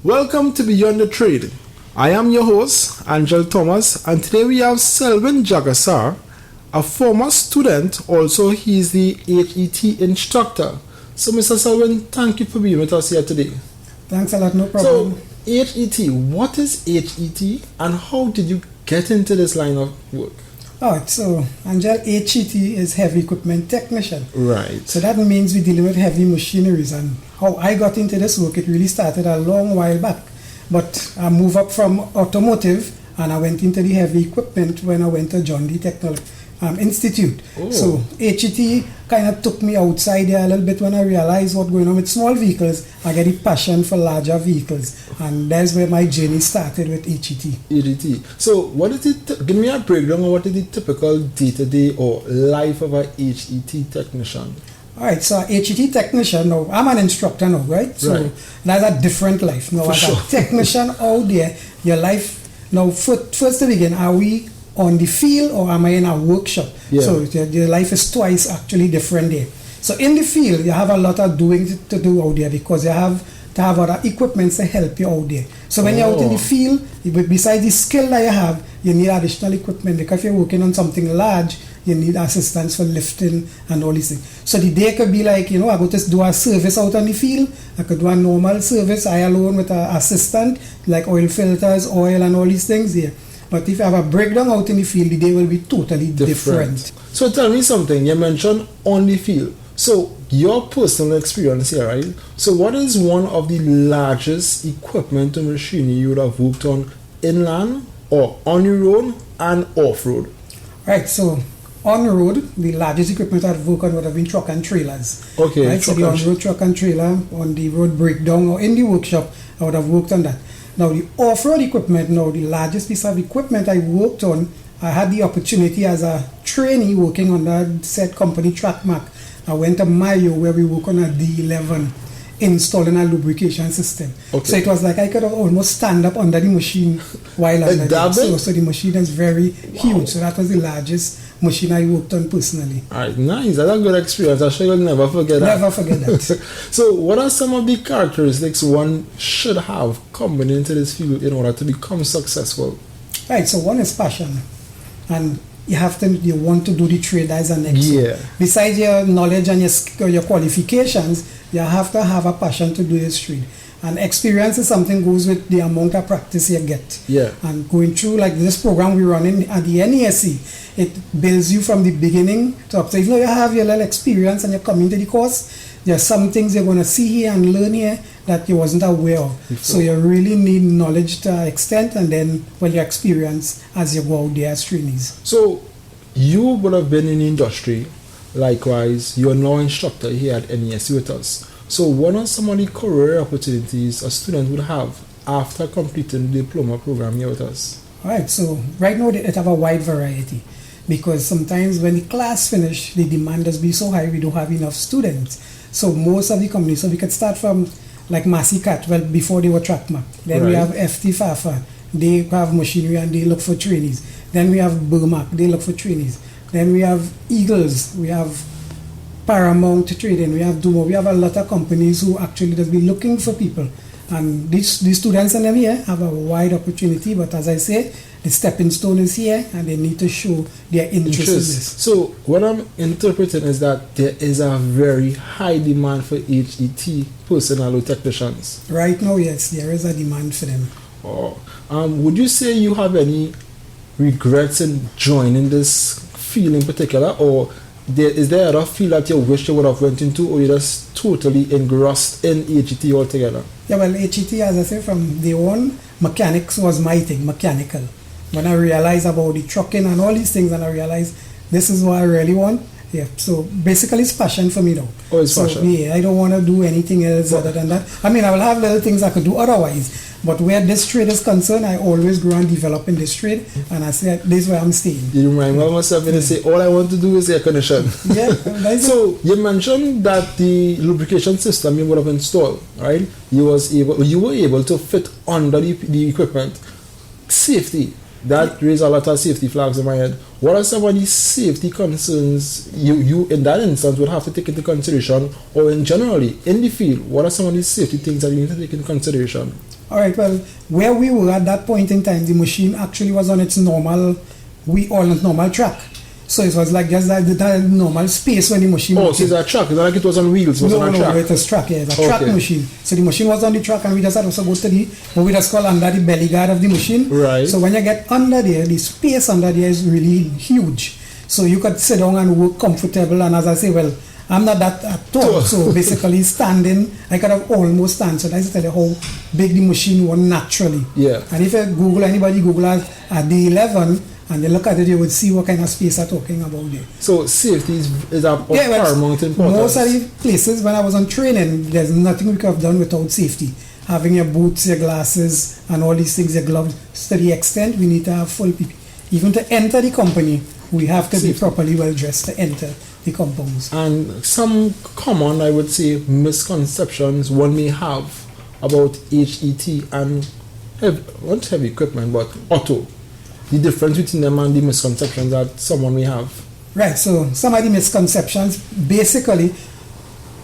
Welcome to Beyond the Trade. I am your host, Angel Thomas, and today we have Selvin Jagasar, a former student. Also, he is the HET instructor. So, Mr. Selvin, thank you for being with us here today. Thanks a lot, no problem. So, HET, what is HET and how did you get into this line of work? Alright, so Angel, HET is heavy equipment technician. Right. So that means we dealing with heavy machineries, and how I got into this work, it really started a long while back. But I moved up from automotive and I went into the heavy equipment when I went to John D. Technology Institute. Oh. So HET kind of took me outside there a little bit when I realized what's going on with small vehicles. I get a passion for larger vehicles, and that's where my journey started with HET. HET. So, what is it? Give me a breakdown of what is the typical day-to-day or life of a HET technician. Alright, so HET technician, now I'm an instructor now, right? So Right. that's a different life. Now, For as sure. a technician out there, your life, now first to begin, are we on the field or am I in a workshop? Yeah. So your life is twice actually different there. So in the field, you have a lot of doing to do out there because you have to have other equipments to help you out there. So when you're out in the field, besides the skill that you have, you need additional equipment, because if you're working on something large, you need assistance for lifting and all these things. So the day could be like, I go to do a service out on the field. I could do a normal service, I alone with an assistant, like oil filters, oil and all these things there. But if you have a breakdown out in the field, the day will be totally different. So tell me something. You mentioned on the field. So your personal experience here, right? So what is one of the largest equipment and machinery you would have worked on inland or on the road and off-road? Right, so on the road, the largest equipment I've worked on would have been truck and trailers. Okay. Right, so the on-road truck and trailer, on the road breakdown or in the workshop, I would have worked on that. Now the off-road equipment, the largest piece of equipment I worked on, I had the opportunity as a trainee working on that said company TrackMac. I went to Mayo where we work on a D11 installing a lubrication system. Okay. So it was like I could almost stand up under the machine while under there. So the machine is very huge. So that was the largest machine I worked on personally. Alright, nice. That's a good experience. I'm sure you'll never forget that. Never forget that. So what are some of the characteristics one should have coming into this field in order to become successful? Right, so one is passion. And you want to do the trade as an next. Yeah. Besides your knowledge and your qualifications, you have to have a passion to do this trade. And experience is something goes with the amount of practice you get. Yeah. And going through like this program we run in at the NESC, it builds you from the beginning to up. So if you have your little experience and you come into the course, there are some things you're going to see here and learn here that you wasn't aware of. Before. So you really need knowledge to an extent, and then your experience as you go out there as trainees. So you would have been in the industry. Likewise, you're now instructor here at NESC with us. So what are some of the career opportunities a student would have after completing the diploma program here with us? Alright, so right now they have a wide variety, because sometimes when the class finish, the demand does be so high we don't have enough students. So most of the companies, so we could start from like Massey Catwell before they were TrackMac. Then we have FT Fafa, they have machinery and they look for trainees. Then we have Burmac, they look for trainees. Then we have Eagles, we have Paramount Trading, we have Dumo, we have a lot of companies who actually just be looking for people. And these students and them here have a wide opportunity, but as I say, the stepping stone is here and they need to show their interest in this. So what I'm interpreting is that there is a very high demand for HET personnel or technicians. Right now, yes, there is a demand for them. Oh. Would you say you have any regrets in joining this field in particular, or is there a field that you wish you would have went into, or you're just totally engrossed in HET altogether? Yeah, well, HET, as I say, from day one, mechanics was my thing, mechanical. When I realized about the trucking and all these things, and I realized this is what I really want, yeah. So basically, it's passion for me now. Oh, it's passion. Yeah, I don't want to do anything else other than that. I mean, I will have little things I could do otherwise, but where this trade is concerned, I always grow and develop in this trade, and I say this is where I'm staying. You remind me of myself when I say all I want to do is air condition. Yeah. So you mentioned that the lubrication system you would have installed, right? You were able to fit under the equipment. Safety. That raised a lot of safety flags in my head. What are some of these safety concerns you in that instance would have to take into consideration, or in generally in the field, what are some of these safety things that you need to take into consideration? All right, well, where we were at that point in time, the machine actually was on its normal track. So it was like just that normal space when the machine Oh, so it's a track. It's not like it was on wheels. It was on a track. No, it was track, yeah. It's a track machine. So the machine was on the track and we just had to go to what we just call under the belly guard of the machine. Right. So when you get under there, the space under there is really huge. So you could sit down and work comfortable. And as I say, well, I'm not that tall. So basically standing, I could have almost stand. So that's tell you how big the machine was naturally. Yeah. And if anybody Google at D11, and they look at it, you would see what kind of space I'm talking about there. So safety is of paramount importance. Most of the places when I was on training, there's nothing we could have done without safety. Having your boots, your glasses, and all these things, your gloves. To the extent we need to have full PPE. Even to enter the company, we have to be properly well dressed to enter the compounds. And some common, I would say, misconceptions one may have about HET and not heavy equipment, but auto. The difference between them and the misconceptions that someone may have. Right, so some of the misconceptions, basically,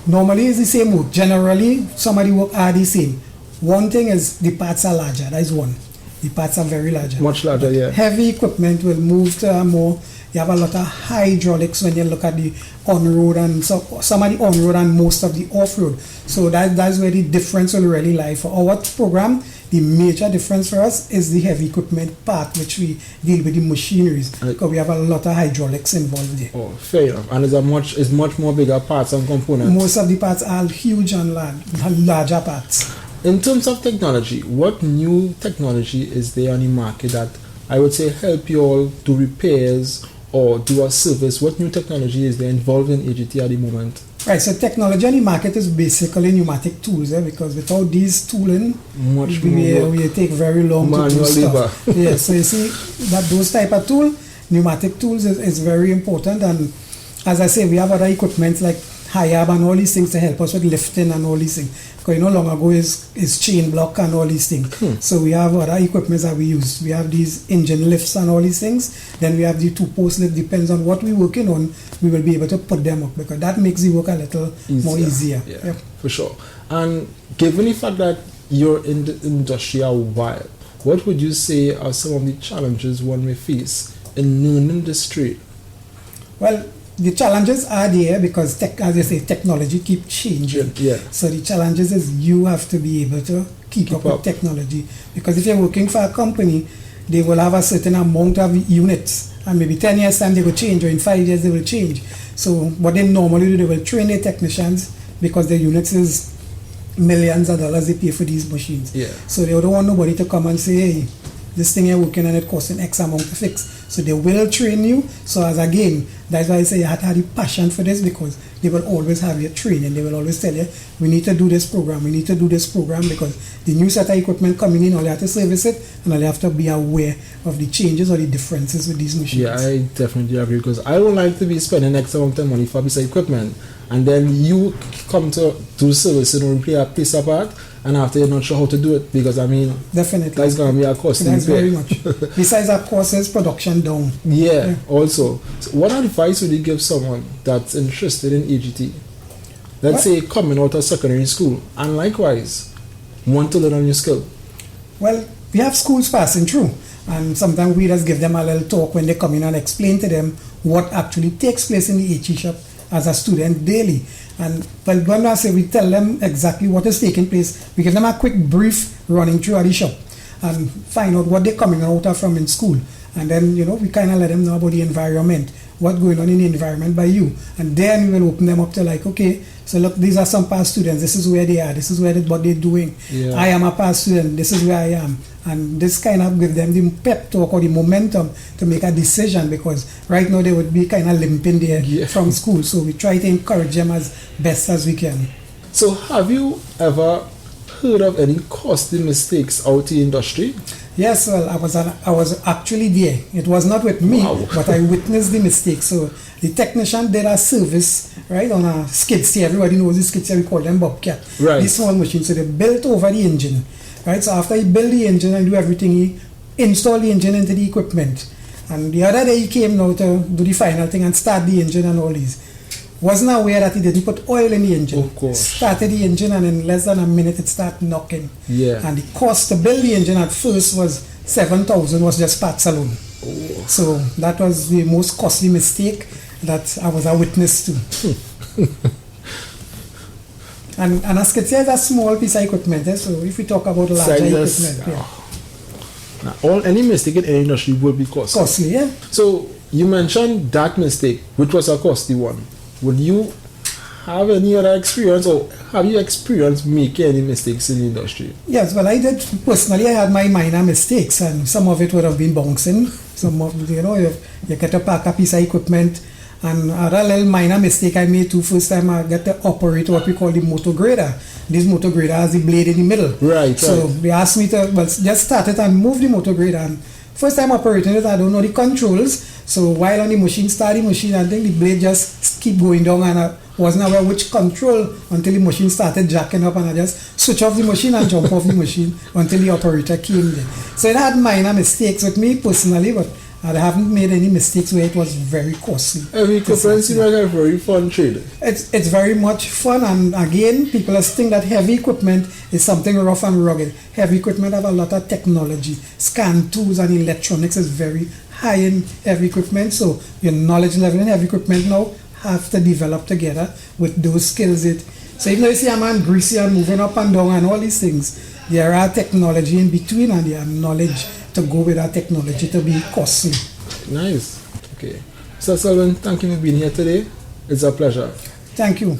normally is the same work. Generally, some of the work are the same. One thing is the parts are larger, that is one. The parts are very larger. Much larger, yeah. Heavy equipment will move to more, you have a lot of hydraulics when you look at the on-road and some of the on-road and most of the off-road. So that's where the difference will really lie. For our program, the major difference for us is the heavy equipment part, which we deal with the machineries, because we have a lot of hydraulics involved there. Oh, fair enough. And it's much more bigger parts and components. Most of the parts are huge and larger parts. In terms of technology, what new technology is there on the market that I would say help you all do repairs or do a service? What new technology is there involved in AGT at the moment? Right, so technology on the market is basically pneumatic tools, because without these tooling, we take very long to do stuff. Yeah, so you see that those type of tool, pneumatic tools is very important. And as I say, we have other equipment like HIAB and all these things to help us with lifting and all these things. Because long ago is chain block and all these things. So we have other equipment that we use. We have these engine lifts and all these things. Then we have the two-post lift. Depends on what we're working on, we will be able to put them up, because that makes the work a little more easier. Yeah, yep. For sure. And given the fact that you're in the industry a while, what would you say are some of the challenges one may face in new industry? Well, the challenges are there because, as you say, technology keeps changing. Yeah. So the challenges is you have to be able to keep up with technology. Because if you're working for a company, they will have a certain amount of units. And maybe 10 years time they will change, or in 5 years they will change. So what they normally do, they will train their technicians, because their units is millions of dollars they pay for these machines. Yeah. So they don't want nobody to come and say, hey, this thing you're working on, it costing X amount to fix. So they will train you. So as again, that's why I say you have to have the passion for this, because they will always have your training. They will always tell you, we need to do this program, because the new set of equipment coming in, all you have to service it, and all you have to be aware of the changes or the differences with these machines. Yeah, I definitely agree, because I don't like to be spending X amount of money for a piece of equipment, and then you come to do service and repair a piece of part, and after you're not sure how to do it, because definitely that's going to be a cost. That's very much. Besides our courses, production down. Yeah. Also, so what advice would you give someone that's interested in AGT? Let's say coming out of secondary school, and likewise want to learn a new skill. Well, we have schools passing through, and sometimes we just give them a little talk when they come in and explain to them what actually takes place in the HE shop as a student daily. And when I say we tell them exactly what is taking place, we give them a quick brief running through the shop and find out what they're coming out of from in school. And then, we kind of let them know about the environment, what's going on in the environment by you. And then we will open them up to like, okay, so look, these are some past students, this is where they are, this is what they're doing. Yeah. I am a past student, this is where I am. And this kind of give them the pep talk or the momentum to make a decision, because right now they would be kind of limping there from school. So we try to encourage them as best as we can. So have you ever heard of any costly mistakes out in the industry? Yes, well, I was actually there. It was not with me, but I witnessed the mistake. So the technician did a service, right, on a skid steer. Everybody knows the skid steer, we call them bobcat. Right. These small machines. So they built over the engine, right? So after he built the engine and do everything, he installed the engine into the equipment. And the other day he came now to do the final thing and start the engine and all these. Wasn't aware that he didn't put oil in the engine. Of course. Started the engine and in less than a minute it started knocking. Yeah. And the cost to build the engine at first was 7,000 was just parts alone. Oh. So that was the most costly mistake that I was a witness to. and a skid steer is a small piece of equipment, so if we talk about larger equipment, Now, any mistake in any industry will be costly. Costly, yeah. So you mentioned that mistake, which was a costly one. Would you have any other experience, or have you experienced making any mistakes in the industry? Yes, well, I did personally. I had my minor mistakes, and some of it would have been bouncing. Some of you get to pack a piece of equipment, and a little minor mistake I made too. First time I got to operate what we call the motor grader. This motor grader has the blade in the middle. Right. So they asked me to just start it and move the motor grader. And first time operating it, I don't know the controls. So while on the machine, start the machine, I think the blade just keep going down, and I wasn't aware which control until the machine started jacking up, and I just switch off the machine and jump off the machine until the operator came there. So it had minor mistakes with me personally, but I haven't made any mistakes where it was very costly. Heavy equipment seems like a very fun trade. It's very much fun, and again, people think that heavy equipment is something rough and rugged. Heavy equipment have a lot of technology. Scan tools and electronics is very high in heavy equipment, so your knowledge level in heavy equipment now have to develop together with those skills. So even though you see a man greasy and moving up and down and all these things, there are technology in between, and there are knowledge to go with that technology to be costly. Nice. Okay. So Selwyn, thank you for being here today. It's a pleasure. Thank you.